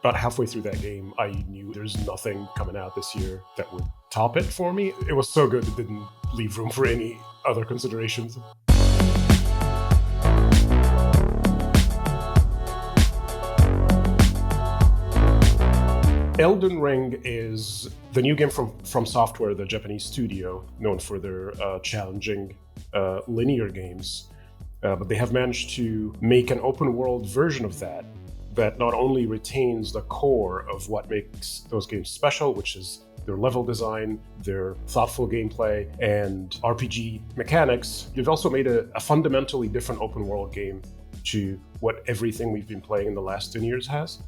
about halfway through that game, I knew there's nothing coming out this year that would top it for me. It was so good it didn't leave room for any other considerations. Elden Ring is the new game from Software, the Japanese studio, known for their challenging linear games. But they have managed to make an open world version of that not only retains the core of what makes those games special, which is their level design, their thoughtful gameplay, and RPG mechanics. They've also made a fundamentally different open world game to what everything we've been playing in the last 10 years has,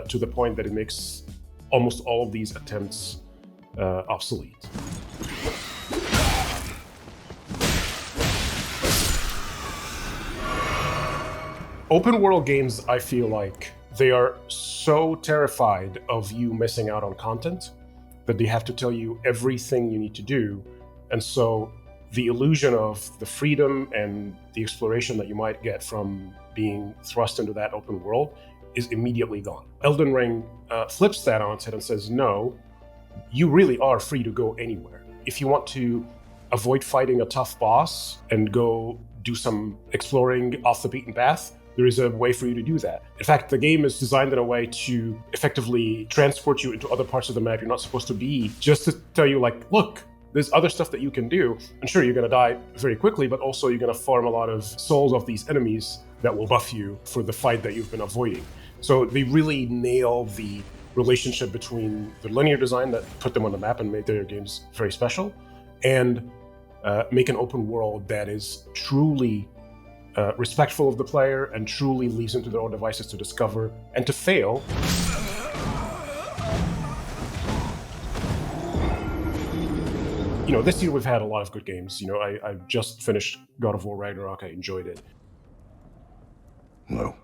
to the point that it makes almost all of these attempts obsolete. Open world games, I feel like they are so terrified of you missing out on content that they have to tell you everything you need to do. And so the illusion of the freedom and the exploration that you might get from being thrust into that open world is immediately gone. Elden Ring flips that on its head and says, no, you really are free to go anywhere. If you want to avoid fighting a tough boss and go do some exploring off the beaten path, there is a way for you to do that. In fact, the game is designed in a way to effectively transport you into other parts of the map you're not supposed to be, just to tell you, like, look, there's other stuff that you can do. And sure, you're going to die very quickly, but also you're going to farm a lot of souls of these enemies that will buff you for the fight that you've been avoiding. So they really nail the relationship between the linear design that put them on the map and made their games very special, and make an open world that is truly respectful of the player and truly leaves them to their own devices to discover and to fail. You know, this year we've had a lot of good games. You know, I just finished God of War Ragnarok. I enjoyed it. No.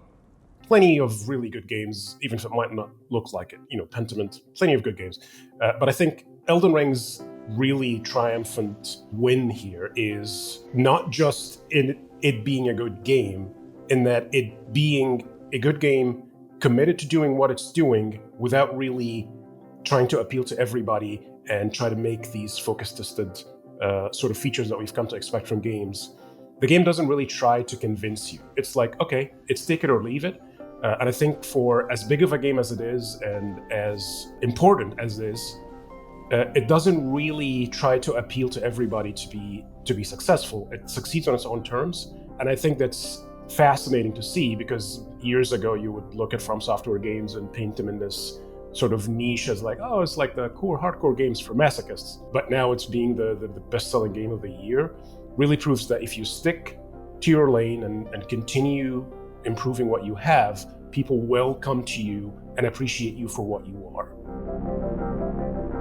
Plenty of really good games, even if it might not look like it. You know, Pentiment, plenty of good games. But I think Elden Ring's really triumphant win here is not just in it being a good game, in that it being a good game committed to doing what it's doing without really trying to appeal to everybody and try to make these focus-tested sort of features that we've come to expect from games. The game doesn't really try to convince you. It's like, okay, it's take it or leave it. And I think for as big of a game as it is and as important as it is, it doesn't really try to appeal to everybody to be successful. It succeeds on its own terms. And I think that's fascinating to see, because years ago you would look at From Software games and paint them in this sort of niche as like, oh, it's like the core hardcore games for masochists. But now it's being the best-selling game of the year. Really proves that if you stick to your lane and continue improving what you have, people will come to you and appreciate you for what you are.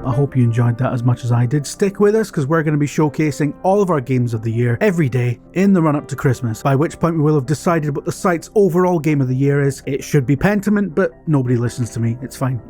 I hope you enjoyed that as much as I did. Stick with us, because we're going to be showcasing all of our games of the year every day in the run-up to Christmas, by which point we will have decided what the site's overall game of the year is. It should be Pentiment, but nobody listens to me. It's fine.